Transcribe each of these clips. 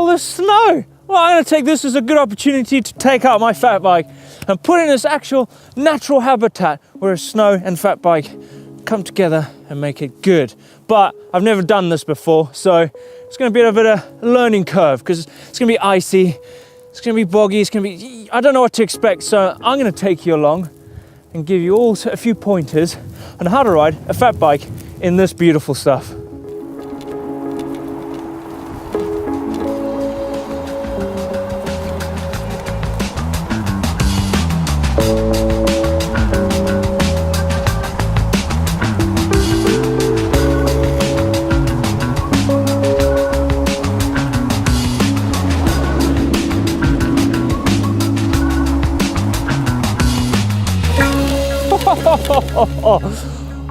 this snow. Well, I'm going to take this as a good opportunity to take out my fat bike and put in this actual natural habitat where a snow and fat bike come together and make it good. But I've never done this before, so it's going to be a bit of a learning curve because it's going to be icy, it's going to be boggy, it's going to be, I don't know what to expect. So I'm going to take you along and give you all a few pointers on how to ride a fat bike in this beautiful stuff.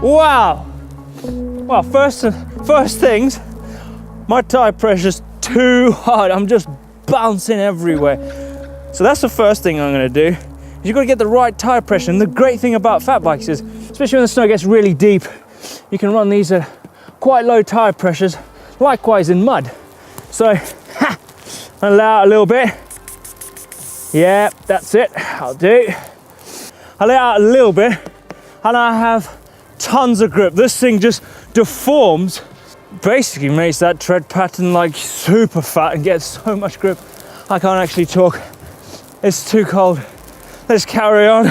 Wow. Well, first things, my tire pressure's too hard. I'm just bouncing everywhere. So that's the first thing I'm going to do. You've got to get the right tire pressure. And the great thing about fat bikes is, especially when the snow gets really deep, you can run these at quite low tire pressures. Likewise in mud. So, allow it a little bit. Yeah, that's it. I'll do. I let out a little bit and I have tons of grip. This thing just deforms, basically makes that tread pattern like super fat and gets so much grip. I can't actually talk. It's too cold. Let's carry on.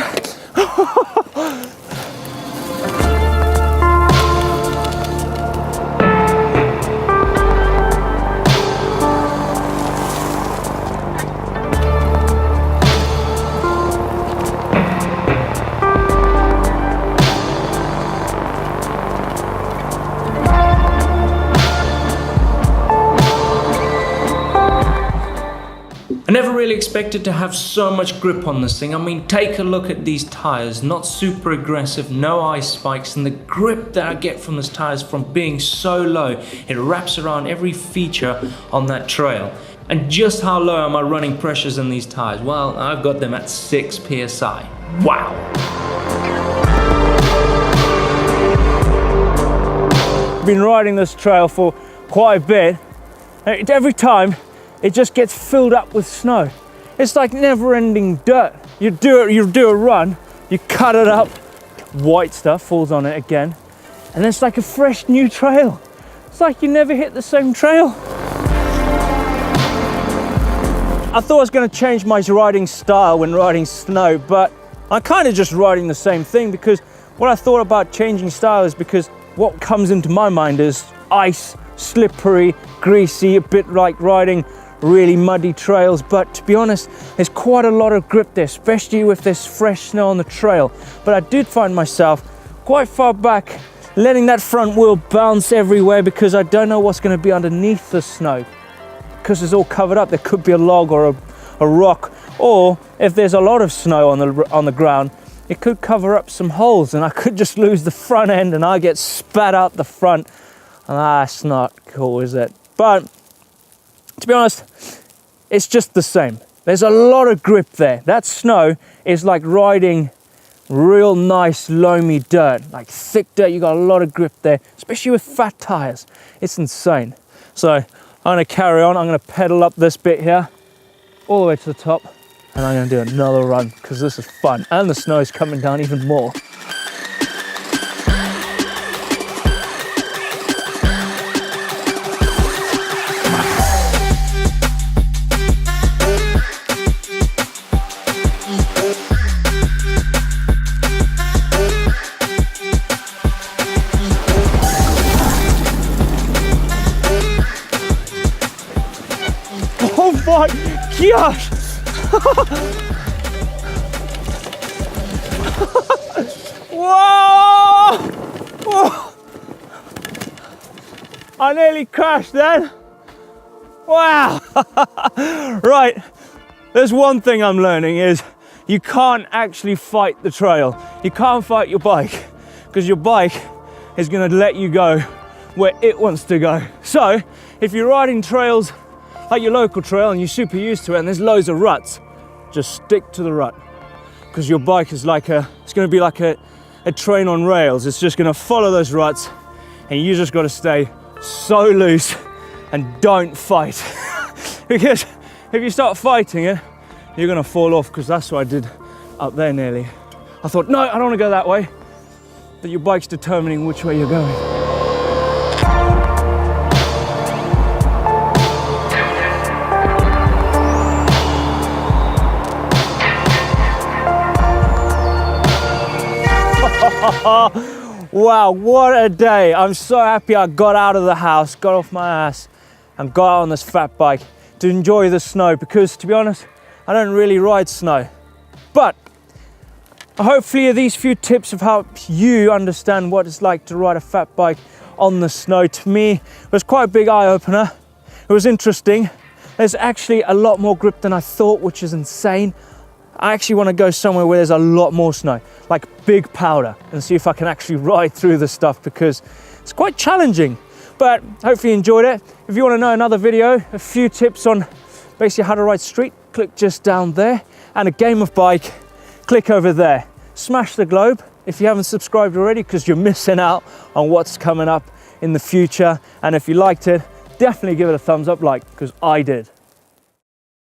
I never really expected to have so much grip on this thing. I mean, take a look at these tires, not super aggressive, no ice spikes, and the grip that I get from this tires from being so low, it wraps around every feature on that trail. And just how low am I running pressures in these tires? Well, I've got them at 6 PSI. Wow! I've been riding this trail for quite a bit. Every time, it just gets filled up with snow. It's like never-ending dirt. You do a run, you cut it up, white stuff falls on it again, and it's like a fresh new trail. It's like you never hit the same trail. I thought I was going to change my riding style when riding snow, but I'm kind of just riding the same thing, because what I thought about changing style is because what comes into my mind is ice, slippery, greasy, a bit like riding really muddy trails. But to be honest, there's quite a lot of grip there, especially with this fresh snow on the trail. But I did find myself quite far back, letting that front wheel bounce everywhere, because I don't know what's going to be underneath the snow, because it's all covered up. There could be a log or a rock, or if there's a lot of snow on the ground, it could cover up some holes and I could just lose the front end and I get spat out the front, and that's not cool, is it? But to be honest, it's just the same. There's a lot of grip there. That snow is like riding real nice loamy dirt, like thick dirt. You got a lot of grip there, especially with fat tires. It's insane. So I'm gonna carry on. I'm gonna pedal up this bit here all the way to the top, and I'm gonna do another run because this is fun, and the snow is coming down even more. Oh my gosh! Whoa! Whoa! I nearly crashed then. Wow! Right, there's one thing I'm learning is you can't actually fight the trail. You can't fight your bike, because your bike is going to let you go where it wants to go. So if you're riding trails like your local trail and you're super used to it and there's loads of ruts, just stick to the rut, because your bike is like it's going to be like a train on rails. It's just going to follow those ruts, and you just got to stay so loose and don't fight. because if you start fighting it, you're gonna fall off, because that's what I did up there nearly. I thought, no, I don't wanna go that way, but your bike's determining which way you're going. Wow, what a day. I'm so happy I got out of the house, got off my ass and got out on this fat bike to enjoy the snow, because to be honest, I don't really ride snow. But hopefully these few tips have helped you understand what it's like to ride a fat bike on the snow. To me, it was quite a big eye-opener. It was interesting. There's actually a lot more grip than I thought, which is insane. I actually want to go somewhere where there's a lot more snow, like big powder, and see if I can actually ride through the stuff, because it's quite challenging. But hopefully you enjoyed it. If you want to know another video, a few tips on basically how to ride street, click just down there, and a game of bike, click over there. Smash the globe if you haven't subscribed already, because you're missing out on what's coming up in the future. And if you liked it, definitely give it a thumbs up, like, because I did.